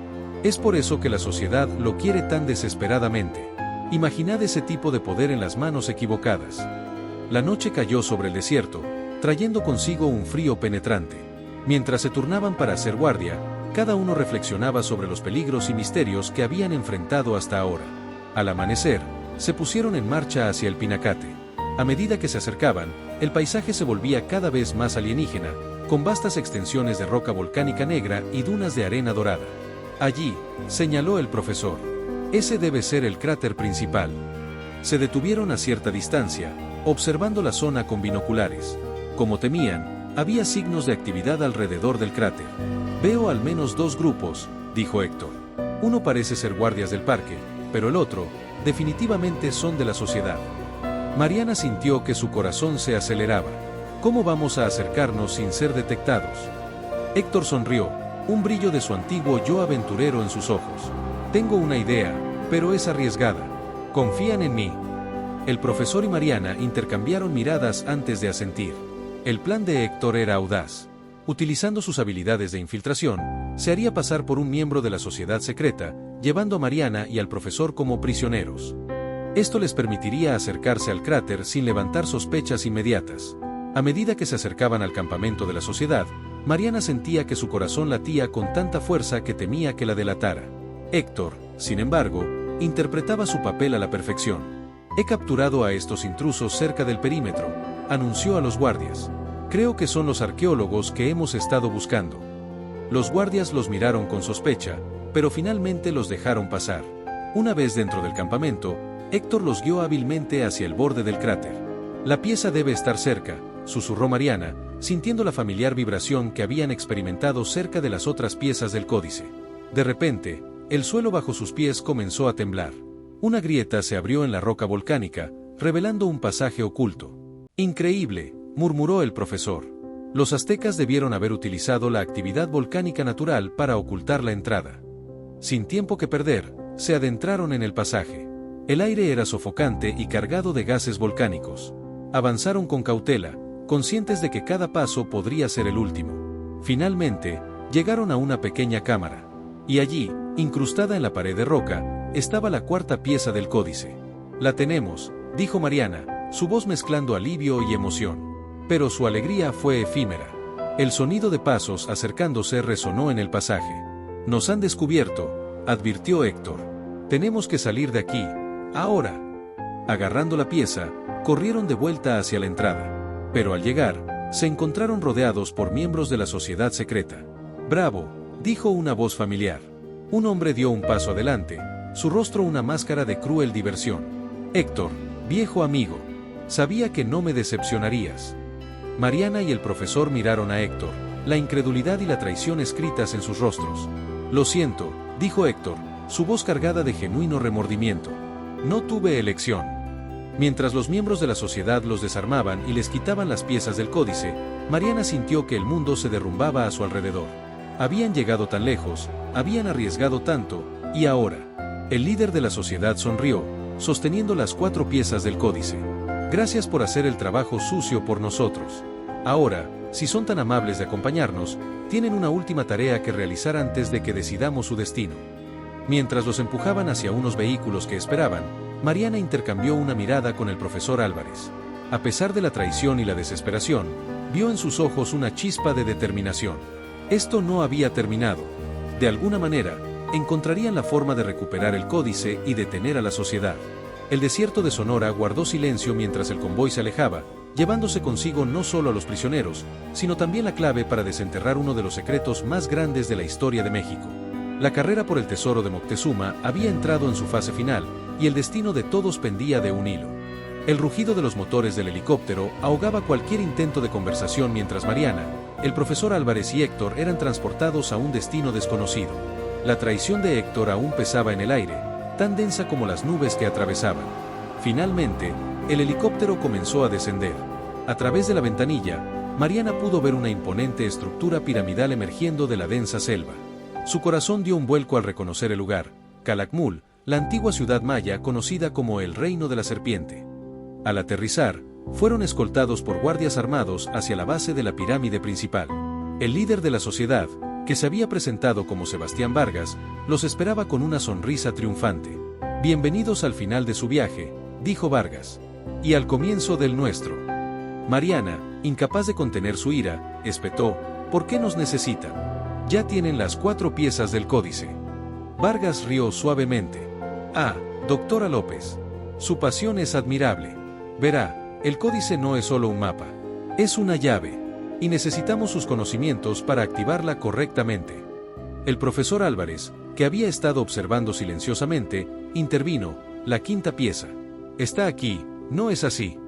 Speaker 1: Es por eso que la sociedad lo quiere tan desesperadamente. Imaginad ese tipo de poder en las manos equivocadas. La noche cayó sobre el desierto, trayendo consigo un frío penetrante. Mientras se turnaban para hacer guardia, cada uno reflexionaba sobre los peligros y misterios que habían enfrentado hasta ahora. Al amanecer, se pusieron en marcha hacia el Pinacate. A medida que se acercaban, el paisaje se volvía cada vez más alienígena, con vastas extensiones de roca volcánica negra y dunas de arena dorada. Allí, señaló el profesor. Ese debe ser el cráter principal. Se detuvieron a cierta distancia, observando la zona con binoculares. Como temían, había signos de actividad alrededor del cráter. Veo al menos 2 grupos, dijo Héctor. Uno parece ser guardias del parque, pero el otro, definitivamente son de la sociedad. Mariana sintió que su corazón se aceleraba. ¿Cómo vamos a acercarnos sin ser detectados? Héctor sonrió, un brillo de su antiguo yo aventurero en sus ojos. Tengo una idea, pero es arriesgada. ¿Confían en mí? El profesor y Mariana intercambiaron miradas antes de asentir. El plan de Héctor era audaz. Utilizando sus habilidades de infiltración, se haría pasar por un miembro de la sociedad secreta, llevando a Mariana y al profesor como prisioneros. Esto les permitiría acercarse al cráter sin levantar sospechas inmediatas. A medida que se acercaban al campamento de la sociedad, Mariana sentía que su corazón latía con tanta fuerza que temía que la delatara. Héctor, sin embargo, interpretaba su papel a la perfección. He capturado a estos intrusos cerca del perímetro, anunció a los guardias. Creo que son los arqueólogos que hemos estado buscando. Los guardias los miraron con sospecha, pero finalmente los dejaron pasar. Una vez dentro del campamento, Héctor los guió hábilmente hacia el borde del cráter. La pieza debe estar cerca, susurró Mariana, sintiendo la familiar vibración que habían experimentado cerca de las otras piezas del códice. De repente, el suelo bajo sus pies comenzó a temblar. Una grieta se abrió en la roca volcánica, revelando un pasaje oculto. Increíble, murmuró el profesor. Los aztecas debieron haber utilizado la actividad volcánica natural para ocultar la entrada. Sin tiempo que perder, se adentraron en el pasaje. El aire era sofocante y cargado de gases volcánicos. Avanzaron con cautela, conscientes de que cada paso podría ser el último. Finalmente, llegaron a una pequeña cámara. Y allí, incrustada en la pared de roca, estaba la cuarta pieza del códice. La tenemos, dijo Mariana, su voz mezclando alivio y emoción. Pero su alegría fue efímera. El sonido de pasos acercándose resonó en el pasaje. Nos han descubierto, advirtió Héctor. Tenemos que salir de aquí, ahora. Agarrando la pieza, corrieron de vuelta hacia la entrada. Pero al llegar, se encontraron rodeados por miembros de la sociedad secreta. Bravo, dijo una voz familiar. Un hombre dio un paso adelante, su rostro una máscara de cruel diversión. Héctor, viejo amigo, sabía que no me decepcionarías. Mariana y el profesor miraron a Héctor, la incredulidad y la traición escritas en sus rostros. Lo siento, dijo Héctor, su voz cargada de genuino remordimiento. No tuve elección. Mientras los miembros de la sociedad los desarmaban y les quitaban las piezas del códice, Mariana sintió que el mundo se derrumbaba a su alrededor. Habían llegado tan lejos, habían arriesgado tanto, y ahora. El líder de la sociedad sonrió, sosteniendo las 4 piezas del códice. Gracias por hacer el trabajo sucio por nosotros. Ahora, si son tan amables de acompañarnos, tienen una última tarea que realizar antes de que decidamos su destino. Mientras los empujaban hacia unos vehículos que esperaban, Mariana intercambió una mirada con el profesor Álvarez. A pesar de la traición y la desesperación, vio en sus ojos una chispa de determinación. Esto no había terminado. De alguna manera, encontrarían la forma de recuperar el códice y detener a la sociedad. El desierto de Sonora guardó silencio mientras el convoy se alejaba, llevándose consigo no solo a los prisioneros, sino también la clave para desenterrar uno de los secretos más grandes de la historia de México. La carrera por el tesoro de Moctezuma había entrado en su fase final, y el destino de todos pendía de un hilo. El rugido de los motores del helicóptero ahogaba cualquier intento de conversación mientras Mariana, el profesor Álvarez y Héctor eran transportados a un destino desconocido. La traición de Héctor aún pesaba en el aire, tan densa como las nubes que atravesaban. Finalmente, el helicóptero comenzó a descender. A través de la ventanilla, Mariana pudo ver una imponente estructura piramidal emergiendo de la densa selva. Su corazón dio un vuelco al reconocer el lugar, Calakmul, la antigua ciudad maya conocida como el Reino de la Serpiente. Al aterrizar, fueron escoltados por guardias armados hacia la base de la pirámide principal. El líder de la sociedad, que se había presentado como Sebastián Vargas, los esperaba con una sonrisa triunfante. Bienvenidos al final de su viaje, dijo Vargas. Y al comienzo del nuestro. Mariana, incapaz de contener su ira, espetó, ¿por qué nos necesitan? Ya tienen las 4 piezas del códice. Vargas rió suavemente. Ah, doctora López. Su pasión es admirable. Verá, el códice no es solo un mapa. Es una llave. Y necesitamos sus conocimientos para activarla correctamente. El profesor Álvarez, que había estado observando silenciosamente, intervino, la 5ª pieza. Está aquí, ¿no es así?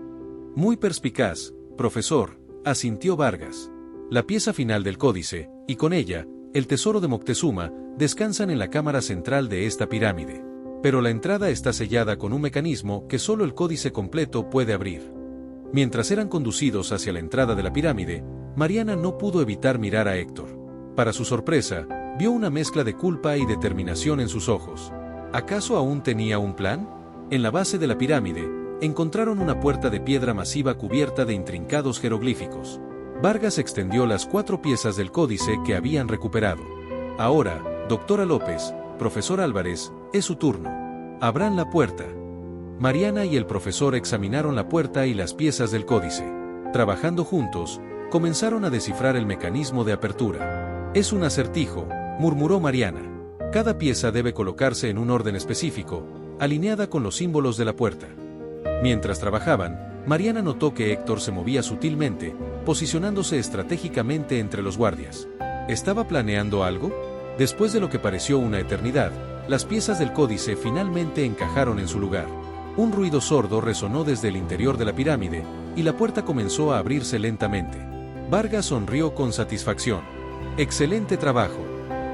Speaker 1: Muy perspicaz, profesor, asintió Vargas. La pieza final del códice, y con ella, el tesoro de Moctezuma, descansan en la cámara central de esta pirámide. Pero la entrada está sellada con un mecanismo que solo el códice completo puede abrir. Mientras eran conducidos hacia la entrada de la pirámide, Mariana no pudo evitar mirar a Héctor. Para su sorpresa, vio una mezcla de culpa y determinación en sus ojos. ¿Acaso aún tenía un plan? En la base de la pirámide, encontraron una puerta de piedra masiva cubierta de intrincados jeroglíficos. Vargas extendió las 4 piezas del códice que habían recuperado. Ahora, doctora López, profesor Álvarez, es su turno. Abran la puerta. Mariana y el profesor examinaron la puerta y las piezas del códice. Trabajando juntos, comenzaron a descifrar el mecanismo de apertura. Es un acertijo, murmuró Mariana. Cada pieza debe colocarse en un orden específico, alineada con los símbolos de la puerta. Mientras trabajaban, Mariana notó que Héctor se movía sutilmente, posicionándose estratégicamente entre los guardias. ¿Estaba planeando algo? Después de lo que pareció una eternidad, las piezas del códice finalmente encajaron en su lugar. Un ruido sordo resonó desde el interior de la pirámide, y la puerta comenzó a abrirse lentamente. Vargas sonrió con satisfacción. ¡Excelente trabajo!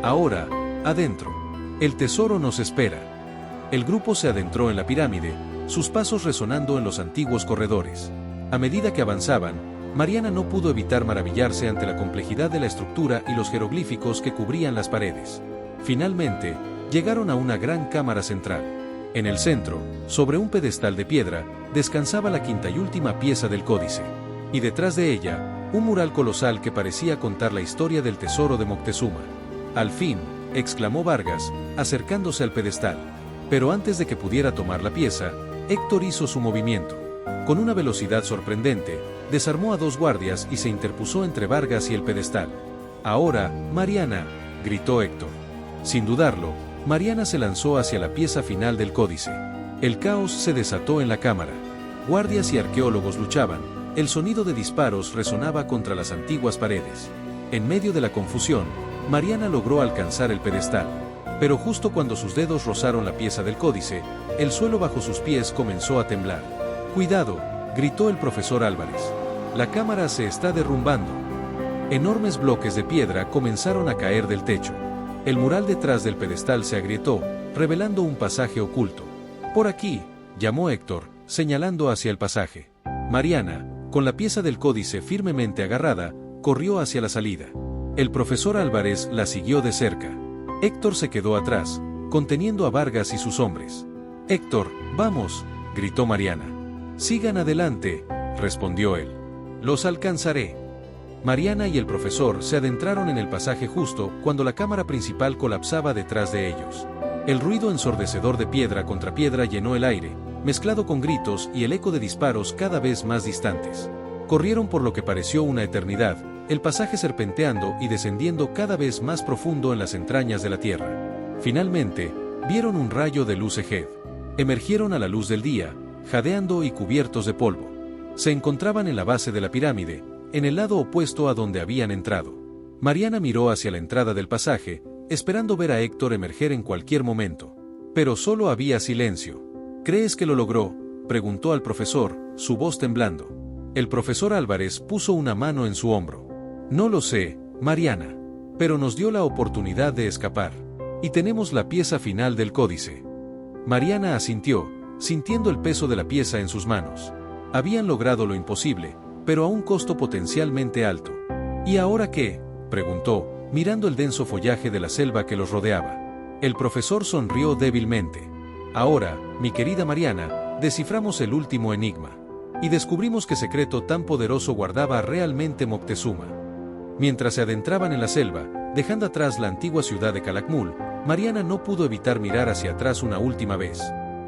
Speaker 1: Ahora, adentro. El tesoro nos espera. El grupo se adentró en la pirámide, sus pasos resonando en los antiguos corredores. A medida que avanzaban, Mariana no pudo evitar maravillarse ante la complejidad de la estructura y los jeroglíficos que cubrían las paredes. Finalmente, llegaron a una gran cámara central. En el centro, sobre un pedestal de piedra, descansaba la quinta y última pieza del códice. Y detrás de ella, un mural colosal que parecía contar la historia del tesoro de Moctezuma. «Al fin», exclamó Vargas, acercándose al pedestal. Pero antes de que pudiera tomar la pieza, Héctor hizo su movimiento. Con una velocidad sorprendente, desarmó a dos guardias y se interpuso entre Vargas y el pedestal. «Ahora, Mariana», gritó Héctor. Sin dudarlo, Mariana se lanzó hacia la pieza final del códice. El caos se desató en la cámara. Guardias y arqueólogos luchaban, el sonido de disparos resonaba contra las antiguas paredes. En medio de la confusión, Mariana logró alcanzar el pedestal. Pero justo cuando sus dedos rozaron la pieza del códice, el suelo bajo sus pies comenzó a temblar. «¡Cuidado!», gritó el profesor Álvarez. «La cámara se está derrumbando». Enormes bloques de piedra comenzaron a caer del techo. El mural detrás del pedestal se agrietó, revelando un pasaje oculto. «Por aquí», llamó Héctor, señalando hacia el pasaje. Mariana, con la pieza del códice firmemente agarrada, corrió hacia la salida. El profesor Álvarez la siguió de cerca. Héctor se quedó atrás, conteniendo a Vargas y sus hombres. «Héctor, vamos», gritó Mariana. «Sigan adelante», respondió él. «Los alcanzaré». Mariana y el profesor se adentraron en el pasaje justo cuando la cámara principal colapsaba detrás de ellos. El ruido ensordecedor de piedra contra piedra llenó el aire, mezclado con gritos y el eco de disparos cada vez más distantes. Corrieron por lo que pareció una eternidad, el pasaje serpenteando y descendiendo cada vez más profundo en las entrañas de la tierra. Finalmente, vieron un rayo de luz Eged. Emergieron a la luz del día, jadeando y cubiertos de polvo. Se encontraban en la base de la pirámide, en el lado opuesto a donde habían entrado. Mariana miró hacia la entrada del pasaje, esperando ver a Héctor emerger en cualquier momento. Pero solo había silencio. «¿Crees que lo logró?», preguntó al profesor, su voz temblando. El profesor Álvarez puso una mano en su hombro. «No lo sé, Mariana. Pero nos dio la oportunidad de escapar. Y tenemos la pieza final del códice». Mariana asintió, sintiendo el peso de la pieza en sus manos. Habían logrado lo imposible, pero a un costo potencialmente alto. «¿Y ahora qué?», preguntó, mirando el denso follaje de la selva que los rodeaba. El profesor sonrió débilmente. «Ahora, mi querida Mariana, desciframos el último enigma. Y descubrimos qué secreto tan poderoso guardaba realmente Moctezuma». Mientras se adentraban en la selva, dejando atrás la antigua ciudad de Calakmul, Mariana no pudo evitar mirar hacia atrás una última vez.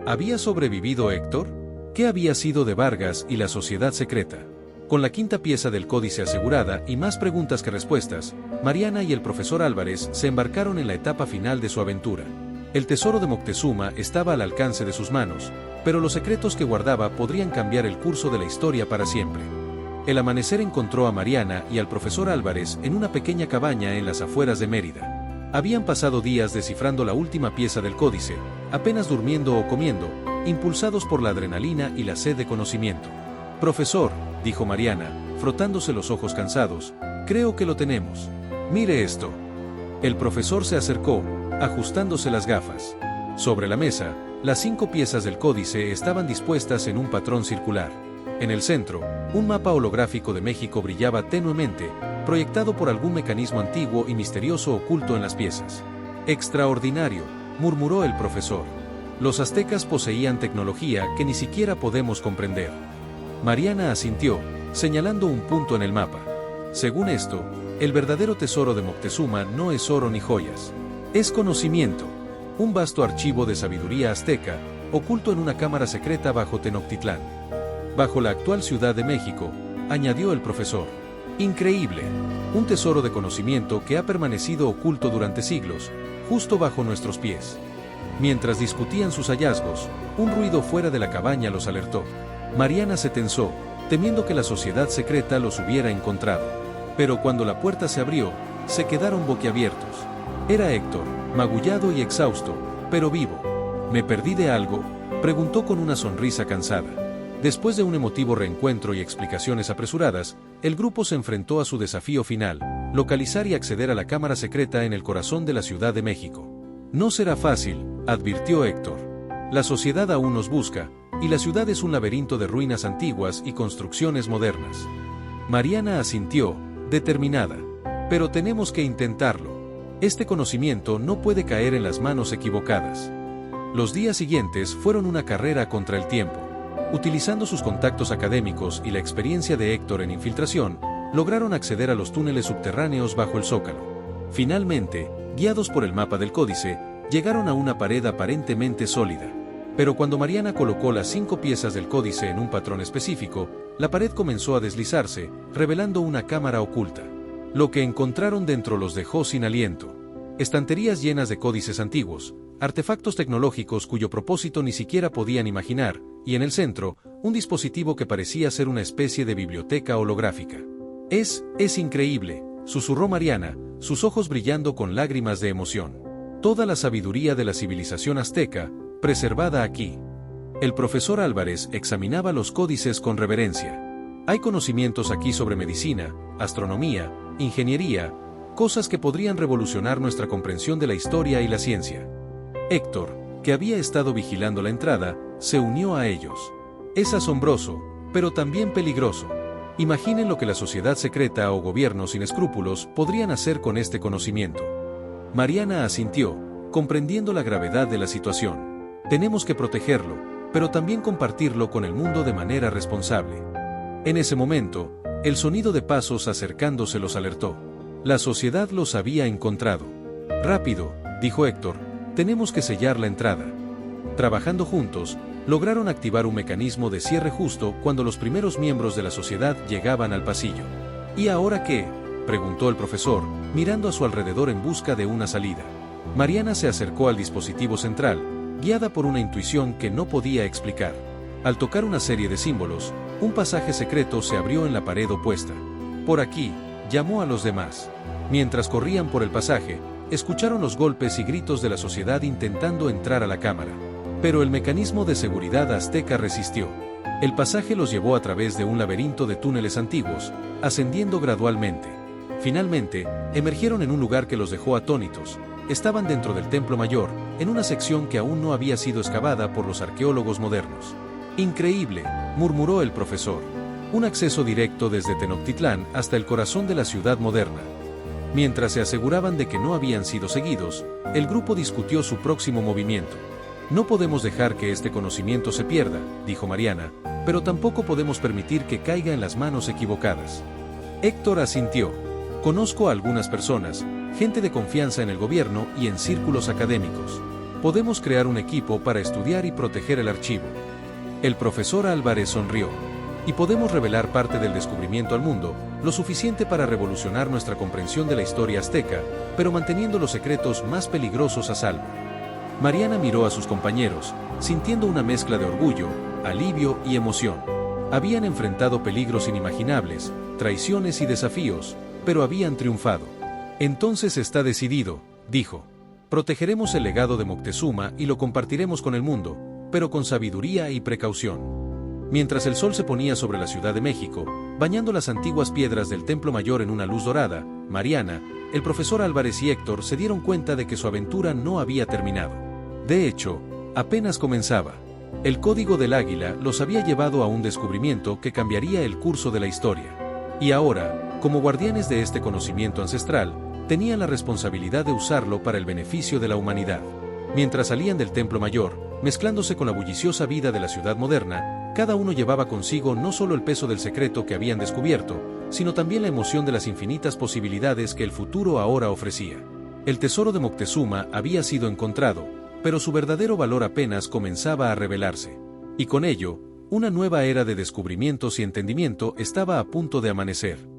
Speaker 1: ¿Había sobrevivido Héctor? ¿Qué había sido de Vargas y la sociedad secreta? Con la quinta pieza del códice asegurada y más preguntas que respuestas, Mariana y el profesor Álvarez se embarcaron en la etapa final de su aventura. El tesoro de Moctezuma estaba al alcance de sus manos, pero los secretos que guardaba podrían cambiar el curso de la historia para siempre. El amanecer encontró a Mariana y al profesor Álvarez en una pequeña cabaña en las afueras de Mérida. Habían pasado días descifrando la última pieza del códice, apenas durmiendo o comiendo, impulsados por la adrenalina y la sed de conocimiento. «Profesor», dijo Mariana, frotándose los ojos cansados, «creo que lo tenemos. Mire esto». El profesor se acercó, ajustándose las gafas. Sobre la mesa, las 5 piezas del códice estaban dispuestas en un patrón circular. En el centro, un mapa holográfico de México brillaba tenuemente, proyectado por algún mecanismo antiguo y misterioso oculto en las piezas. «Extraordinario», murmuró el profesor. «Los aztecas poseían tecnología que ni siquiera podemos comprender». Mariana asintió, señalando un punto en el mapa. «Según esto, el verdadero tesoro de Moctezuma no es oro ni joyas. Es conocimiento, un vasto archivo de sabiduría azteca, oculto en una cámara secreta bajo Tenochtitlán. Bajo la actual Ciudad de México, añadió el profesor. Increíble. Un tesoro de conocimiento que ha permanecido oculto durante siglos, justo bajo nuestros pies. Mientras discutían sus hallazgos, un ruido fuera de la cabaña los alertó. Mariana se tensó, temiendo que la sociedad secreta los hubiera encontrado. Pero cuando la puerta se abrió, se quedaron boquiabiertos. Era Héctor, magullado y exhausto, pero vivo. ¿Me perdí de algo?, preguntó con una sonrisa cansada. Después de un emotivo reencuentro y explicaciones apresuradas, el grupo se enfrentó a su desafío final, localizar y acceder a la cámara secreta en el corazón de la Ciudad de México. No será fácil, advirtió Héctor. La sociedad aún nos busca, y la ciudad es un laberinto de ruinas antiguas y construcciones modernas. Mariana asintió, determinada. Pero tenemos que intentarlo. Este conocimiento no puede caer en las manos equivocadas. Los días siguientes fueron una carrera contra el tiempo. Utilizando sus contactos académicos y la experiencia de Héctor en infiltración, lograron acceder a los túneles subterráneos bajo el Zócalo. Finalmente, guiados por el mapa del códice, llegaron a una pared aparentemente sólida. Pero cuando Mariana colocó las 5 piezas del códice en un patrón específico, la pared comenzó a deslizarse, revelando una cámara oculta. Lo que encontraron dentro los dejó sin aliento. Estanterías llenas de códices antiguos, artefactos tecnológicos cuyo propósito ni siquiera podían imaginar, y en el centro, un dispositivo que parecía ser una especie de biblioteca holográfica. Es increíble, susurró Mariana, sus ojos brillando con lágrimas de emoción. Toda la sabiduría de la civilización azteca, preservada aquí. El profesor Álvarez examinaba los códices con reverencia. Hay conocimientos aquí sobre medicina, astronomía, ingeniería, cosas que podrían revolucionar nuestra comprensión de la historia y la ciencia. Héctor, que había estado vigilando la entrada, se unió a ellos. Es asombroso, pero también peligroso. Imaginen lo que la sociedad secreta o gobiernos sin escrúpulos podrían hacer con este conocimiento. Mariana asintió, comprendiendo la gravedad de la situación. Tenemos que protegerlo, pero también compartirlo con el mundo de manera responsable. En ese momento, el sonido de pasos acercándose los alertó. La sociedad los había encontrado. Rápido, dijo Héctor, tenemos que sellar la entrada. Trabajando juntos, lograron activar un mecanismo de cierre justo cuando los primeros miembros de la sociedad llegaban al pasillo. ¿Y ahora qué?, preguntó el profesor, mirando a su alrededor en busca de una salida. Mariana se acercó al dispositivo central, guiada por una intuición que no podía explicar. Al tocar una serie de símbolos, un pasaje secreto se abrió en la pared opuesta. Por aquí, llamó a los demás. Mientras corrían por el pasaje, escucharon los golpes y gritos de la sociedad intentando entrar a la cámara. Pero el mecanismo de seguridad azteca resistió. El pasaje los llevó a través de un laberinto de túneles antiguos, ascendiendo gradualmente. Finalmente, emergieron en un lugar que los dejó atónitos. Estaban dentro del Templo Mayor, en una sección que aún no había sido excavada por los arqueólogos modernos. Increíble, murmuró el profesor. Un acceso directo desde Tenochtitlán hasta el corazón de la ciudad moderna. Mientras se aseguraban de que no habían sido seguidos, el grupo discutió su próximo movimiento. No podemos dejar que este conocimiento se pierda, dijo Mariana, pero tampoco podemos permitir que caiga en las manos equivocadas. Héctor asintió. Conozco a algunas personas, gente de confianza en el gobierno y en círculos académicos. Podemos crear un equipo para estudiar y proteger el archivo. El profesor Álvarez sonrió. Y podemos revelar parte del descubrimiento al mundo, lo suficiente para revolucionar nuestra comprensión de la historia azteca, pero manteniendo los secretos más peligrosos a salvo. Mariana miró a sus compañeros, sintiendo una mezcla de orgullo, alivio y emoción. Habían enfrentado peligros inimaginables, traiciones y desafíos, pero habían triunfado. Entonces está decidido, dijo. Protegeremos el legado de Moctezuma y lo compartiremos con el mundo, pero con sabiduría y precaución. Mientras el sol se ponía sobre la Ciudad de México, bañando las antiguas piedras del Templo Mayor en una luz dorada, Mariana, el profesor Álvarez y Héctor se dieron cuenta de que su aventura no había terminado. De hecho, apenas comenzaba. El Código del Águila los había llevado a un descubrimiento que cambiaría el curso de la historia. Y ahora, como guardianes de este conocimiento ancestral, tenían la responsabilidad de usarlo para el beneficio de la humanidad. Mientras salían del Templo Mayor, mezclándose con la bulliciosa vida de la ciudad moderna, cada uno llevaba consigo no solo el peso del secreto que habían descubierto, sino también la emoción de las infinitas posibilidades que el futuro ahora ofrecía. El tesoro de Moctezuma había sido encontrado, pero su verdadero valor apenas comenzaba a revelarse. Y con ello, una nueva era de descubrimientos y entendimiento estaba a punto de amanecer.